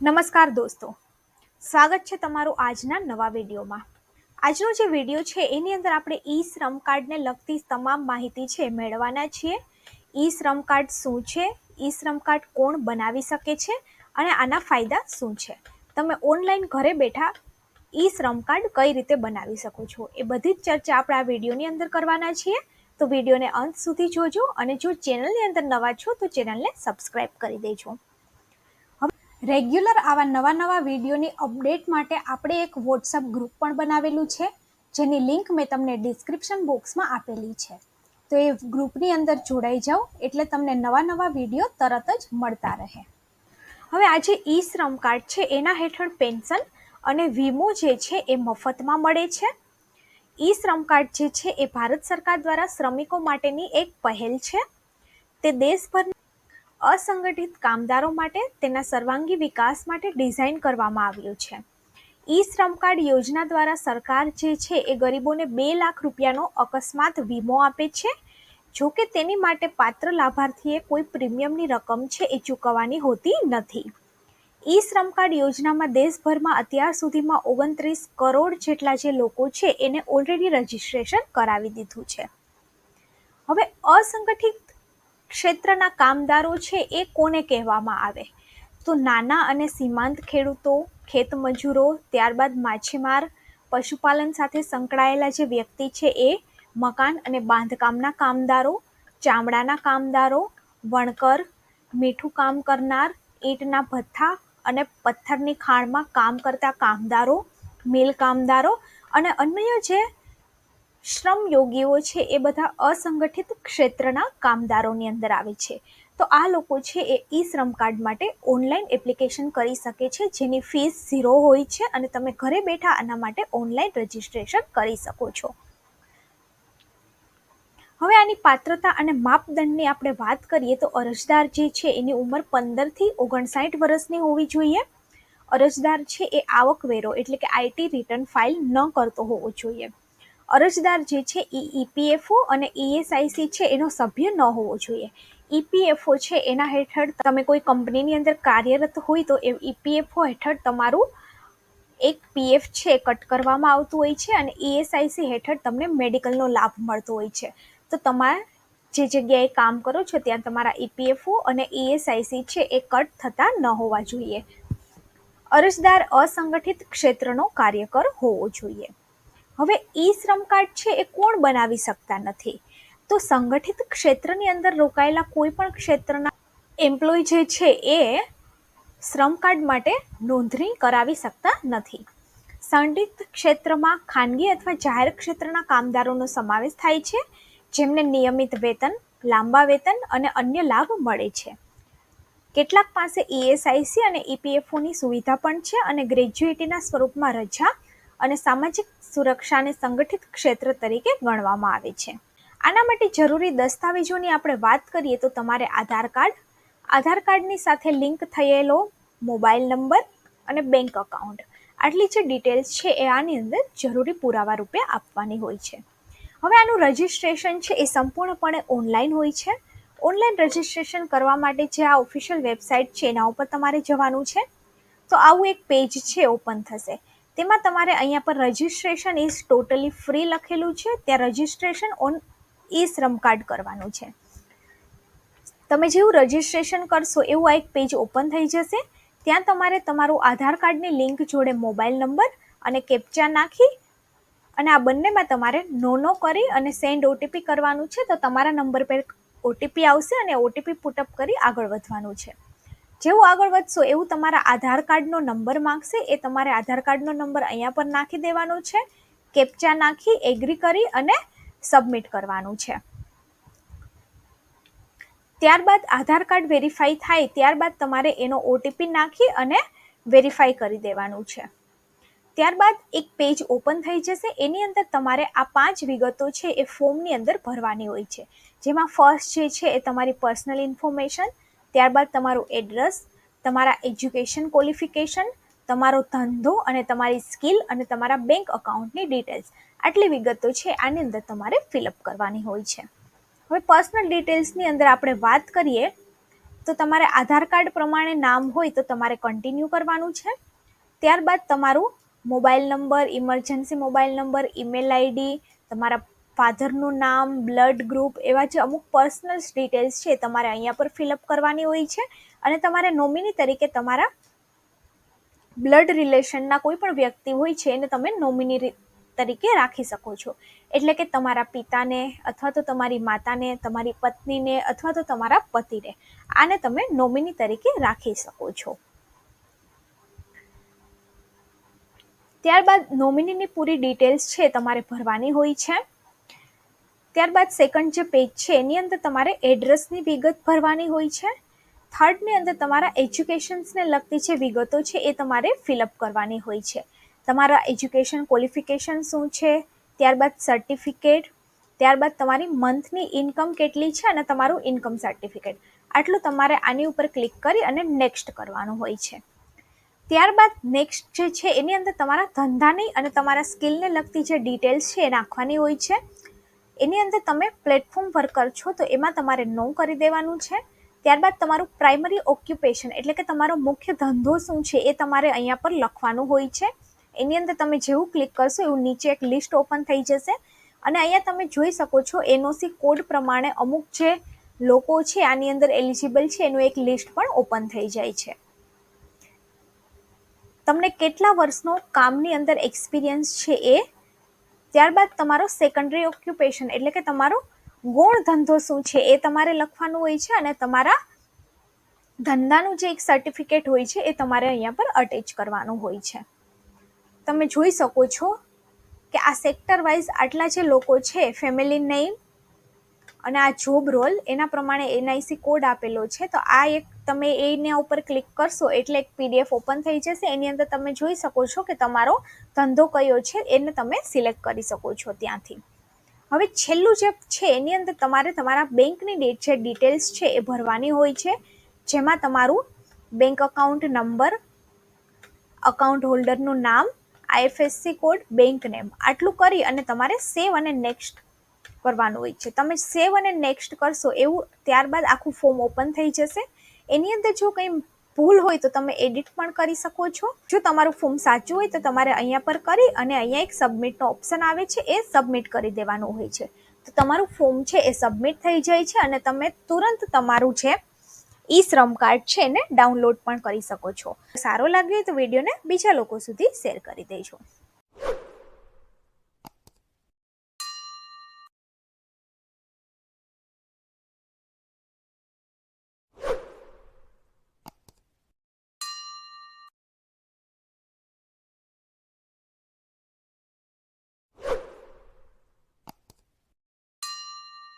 નમસ્કાર દોસ્તો, સ્વાગત છે તમારું આજના નવા વિડીયોમાં। આજનો જે વિડીયો છે એની અંદર આપણે ઈ શ્રમ કાર્ડને લગતી તમામ માહિતી છે મેળવવાના છીએ। ઈ શ્રમ કાર્ડ શું છે, ઈ શ્રમ કાર્ડ કોણ બનાવી શકે છે અને આના ફાયદા શું છે, તમે ઓનલાઈન ઘરે બેઠા ઈ શ્રમ કાર્ડ કઈ રીતે બનાવી શકો છો, એ બધી જ ચર્ચા આપણે આ વિડીયોની અંદર કરવાના છીએ। તો વિડીયોને અંત સુધી જોજો અને જો ચેનલની અંદર નવા છો તો ચેનલને સબસ્ક્રાઈબ કરી દેજો। રેગ્યુલર આવા નવા વિડીયોની અપડેટ માટે આપણે એક વોટ્સઅપ ગ્રુપ પણ બનાવેલું છે, જેની લિંક મેં તમને ડિસ્ક્રિપ્શન બોક્સમાં આપેલી છે। તો એ ગ્રુપની અંદર જોડાઈ જાઓ એટલે તમને નવા વિડીયો તરત જ મળતા રહે। હવે આ જે ઈ શ્રમ કાર્ડ છે એના હેઠળ પેન્શન અને વીમો જે છે એ મફતમાં મળે છે। ઈ શ્રમ કાર્ડ જે છે એ ભારત સરકાર દ્વારા શ્રમિકો માટેની એક પહેલ છે। તે દેશભરના અસંગઠિત કામદારો માટે તેના સર્વાંગી વિકાસ માટે ડિઝાઇન કરવામાં આવ્યું છે। ઈ શ્રમ કાર્ડ યોજના દ્વારા સરકાર જે છે એ ગરીબોને 2 લાખ રૂપિયાનો અકસ્માત વીમો આપે છે। જો કે તેની માટે પાત્ર લાભાર્થીએ કોઈ પ્રીમિયમની રકમ છે એ ચૂકવવાની હોતી નથી। ઈ શ્રમ કાર્ડ યોજનામાં દેશભરમાં અત્યાર સુધીમાં 29 કરોડ જેટલા જે લોકો છે એને ઓલરેડી રજીસ્ટ્રેશન કરાવી દીધું છે। હવે અસંગઠિત ક્ષેત્રના કામદારો છે એ કોને કહેવામાં આવે, તો નાના અને સીમાંત ખેડૂતો, ખેતમજૂરો, ત્યારબાદ માછીમાર, પશુપાલન સાથે સંકળાયેલા જે વ્યક્તિ છે એ, મકાન અને બાંધકામના કામદારો, ચામડાના કામદારો, વણકર, મીઠું કામ કરનાર, ઈંટના ભઠ્ઠા અને પથ્થરની ખાણમાં કામ કરતા કામદારો, મિલ કામદારો અને અન્ય જે શ્રમયોગીઓ છે એ બધા અસંગઠિત ક્ષેત્રના કામદારોની અંદર આવે છે। તો આ લોકો છે એ ઈ શ્રમ કાર્ડ માટે ઓનલાઈન એપ્લિકેશન કરી શકે છે, જેની ફીસ 0 હોય છે અને તમે ઘરે બેઠા આના માટે ઓનલાઈન રજીસ્ટ્રેશન કરી શકો છો। હવે આની પાત્રતા અને માપદંડની આપણે વાત કરીએ તો અરજદાર જે છે એની ઉંમર 15 થી 59 વર્ષની હોવી જોઈએ। અરજદાર છે એ આવકવેરો એટલે કે આઈટી રિટર્ન ફાઇલ ન કરતો હોવો જોઈએ। અરજદાર જે છે એ ઈપીએફઓ અને ઈએસઆઈસી છે એનો સભ્ય ન હોવો જોઈએ। ઈપીએફઓ છે એના હેઠળ તમે કોઈ કંપનીની અંદર કાર્યરત હોય તો એ ઈપીએફઓ હેઠળ તમારું એક પીએફ છે કટ કરવામાં આવતું હોય છે અને ઈએસઆઈસી હેઠળ તમને મેડિકલનો લાભ મળતો હોય છે। તો તમારે જે જગ્યાએ કામ કરો છો ત્યાં તમારા ઈપીએફઓ અને ઈએસઆઈસી છે એ કટ થતા ન હોવા જોઈએ। અરજદાર અસંગઠિત ક્ષેત્રનો કાર્યકર હોવો જોઈએ। હવે ઈ શ્રમ કાર્ડ છે એ કોણ બનાવી શકતા નથી, તો સંગઠિત ક્ષેત્રની અંદર રોકાયેલા કોઈ પણ ક્ષેત્રના એમ્પ્લોય જે છે એ શ્રમ કાર્ડ માટે નોંધણી કરાવી શકતા નથી। સંગઠિત ક્ષેત્રમાં ખાનગી અથવા જાહેર ક્ષેત્રના કામદારોનો સમાવેશ થાય છે, જેમને નિયમિત વેતન, લાંબા વેતન અને અન્ય લાભ મળે છે। કેટલાક પાસે ઈએસઆઈસી અને ઈપીએફઓની સુવિધા પણ છે અને ગ્રેજ્યુએટીના સ્વરૂપમાં રજા અને સામાજિક સુરક્ષાને સંગઠિત ક્ષેત્ર તરીકે ગણવામાં આવે છે। આના માટે જરૂરી દસ્તાવેજોની આપણે વાત કરીએ તો તમારે આધાર કાર્ડની સાથે લિંક થયેલો મોબાઈલ નંબર અને બેંક અકાઉન્ટ, આટલી જે ડિટેલ્સ છે એ આની અંદર જરૂરી પુરાવા રૂપે આપવાની હોય છે। હવે આનું રજિસ્ટ્રેશન છે એ સંપૂર્ણપણે ઓનલાઈન હોય છે। ઓનલાઈન રજિસ્ટ્રેશન કરવા માટે જે આ ઓફિશિયલ વેબસાઇટ છે એના ઉપર તમારે જવાનું છે। તો આવું એક પેજ છે ઓપન થશે, તેમાં તમારે અહીંયા પર રજિસ્ટ્રેશન ઇઝ ટોટલી ફ્રી લખેલું છે, ત્યાં રજિસ્ટ્રેશન ઓન ઈ શ્રમ કાર્ડ કરવાનું છે। તમે જેવું રજિસ્ટ્રેશન કરશો એવું આ એક પેજ ઓપન થઈ જશે, ત્યાં તમારે તમારું આધાર કાર્ડની લિંક જોડે મોબાઈલ નંબર અને કેપ્ચા નાખી અને આ બંનેમાં તમારે નો કરી અને સેન્ડ ઓટીપી કરવાનું છે। તો તમારા નંબર પર ઓટીપી આવશે અને ઓટીપી પુટઅપ કરી આગળ વધવાનું છે। જેવું આગળ વધશો એવું તમારા આધાર કાર્ડનો નંબર માંગશે, એ તમારે આધાર કાર્ડનો નંબર અહીંયા પર નાખી દેવાનો છે, કેપ્ચા નાખી એગ્રી કરી અને સબમિટ કરવાનું છે। ત્યારબાદ આધાર કાર્ડ વેરીફાઈ થાય ત્યારબાદ તમારે એનો ઓટીપી નાખી અને વેરીફાઈ કરી દેવાનું છે। ત્યારબાદ એક પેજ ઓપન થઈ જશે, એની અંદર તમારે આ 5 વિગતો છે એ ફોર્મની અંદર ભરવાની હોય છે, જેમાં ફર્સ્ટ જે છે એ તમારી પર્સનલ ઇન્ફોર્મેશન, ત્યારબાદ તમારું એડ્રેસ, તમારા એજ્યુકેશન ક્વોલિફિકેશન, તમારો ધંધો અને તમારી સ્કિલ અને તમારા બેંક અકાઉન્ટની ડિટેલ્સ, આટલી વિગતો છે આની અંદર તમારે ફિલઅપ કરવાની હોય છે। હવે પર્સનલ ડિટેલ્સની અંદર આપણે વાત કરીએ તો તમારે આધાર કાર્ડ પ્રમાણે નામ હોય તો તમારે કન્ટિન્યુ કરવાનું છે. ત્યારબાદ તમારું mobile number, emergency mobile number, email ID, તમારા ફાધરનું નામ, બ્લડ ગ્રુપ, એવા જે અમુક પર્સનલ ડિટેલ્સ છે તમારે અહીંયા પર ફિલઅપ કરવાની હોય છે. અને તમારે નોમિની તરીકે તમારા બ્લડ રિલેશનના કોઈ પણ વ્યક્તિ હોય છે એને તમે નોમિની તરીકે રાખી શકો છો. એટલે કે તમારા પિતાને અથવા તો તમારી માતાને, તમારી પત્નીને અથવા તો તમારા પતિને, આને તમે નોમિની તરીકે રાખી શકો છો. ત્યારબાદ નોમિનીની પૂરી ડિટેલ્સ છે તમારે ભરવાની હોય છે. ત્યારબાદ સેકન્ડ જે પેજ છે એની અંદર તમારે એડ્રેસની વિગત ભરવાની હોય છે. થર્ડની અંદર તમારા એજ્યુકેશન્સને લગતી જે વિગતો છે એ તમારે ફિલઅપ કરવાની હોય છે. તમારા એજ્યુકેશન ક્વોલિફિકેશન શું છે, ત્યારબાદ સર્ટિફિકેટ, ત્યારબાદ તમારી મંથની ઇન્કમ કેટલી છે અને તમારું ઇન્કમ સર્ટિફિકેટ, આટલું તમારે આની ઉપર ક્લિક કરી અને નેક્સ્ટ કરવાનું હોય છે. ત્યારબાદ નેક્સ્ટ જે છે એની અંદર તમારા ધંધાની અને તમારા સ્કિલને લગતી જે ડિટેલ્સ છે એ નાખવાની હોય છે. એની અંદર તમે પ્લેટફોર્મ વર્કર છો તો એમાં તમારે નો કરી દેવાનું છે. ત્યારબાદ તમારું પ્રાઇમરી ઓક્યુપેશન એટલે કે તમારો મુખ્ય ધંધો શું છે એ તમારે અહીંયા પર લખવાનું હોય છે. એની અંદર તમે જેવું ક્લિક કરશો એવું નીચે એક લિસ્ટ ઓપન થઈ જશે અને અહીંયા તમે જોઈ શકો છો એનઓસી કોડ પ્રમાણે અમુક જે લોકો છે આની અંદર એલિજિબલ છે એનું એક લિસ્ટ પણ ઓપન થઈ જાય છે. તમને કેટલા વર્ષનો કામની અંદર એક્સપિરિયન્સ છે એ, ત્યારબાદ તમારો સેકન્ડરી ઓક્યુપેશન એટલે કે તમારો ગૌણ ધંધો શું છે એ તમારે લખવાનું હોય છે અને તમારા ધંધાનું જે એક સર્ટિફિકેટ હોય છે એ તમારે અહીંયા પર અટેચ કરવાનું હોય છે. તમે જોઈ શકો છો કે આ સેક્ટર વાઇઝ આટલા જે લોકો છે, ફેમિલી નેમ અને આ જોબ રોલ એના પ્રમાણે એનઆઈસી કોડ આપેલો છે. તો આ એક તમે એના ઉપર ક્લિક કરશો એટલે એક પીડીએફ ઓપન થઈ જશે. એની અંદર તમે જોઈ શકો છો કે તમારો ધંધો કયો છે એને તમે સિલેક્ટ કરી શકો છો ત્યાંથી. હવે છેલ્લું જે છે એની અંદર તમારે તમારા બેંકની જે ડિટેલ્સ છે એ ભરવાની હોય છે, જેમાં તમારું બેંક અકાઉન્ટ નંબર, અકાઉન્ટ હોલ્ડરનું નામ, આઈએફએસસી કોડ, બેંક નેમ, આટલું કરી અને તમારે સેવ અને નેક્સ્ટ કરવાનું હોય છે. તમે સેવ અને નેક્સ્ટ કરશો એવું ત્યારબાદ આખું ફોર્મ ઓપન થઈ જશે. એની અંદર જો કંઈ ભૂલ હોય તો તમે એડિટ પણ કરી શકો છો. જો તમારું ફોર્મ સાચું હોય તો તમારે અહીંયા પર કરી અને અહીંયા એક સબમિટનો ઓપ્શન આવે છે એ સબમિટ કરી દેવાનું હોય છે. તો તમારું ફોર્મ છે એ સબમિટ થઈ જાય છે અને તમે તુરંત તમારું જે ઈ શ્રમ કાર્ડ છે એને ડાઉનલોડ પણ કરી શકો છો. સારો લાગ્યો તો વિડીયોને બીજા લોકો સુધી શેર કરી દેજો.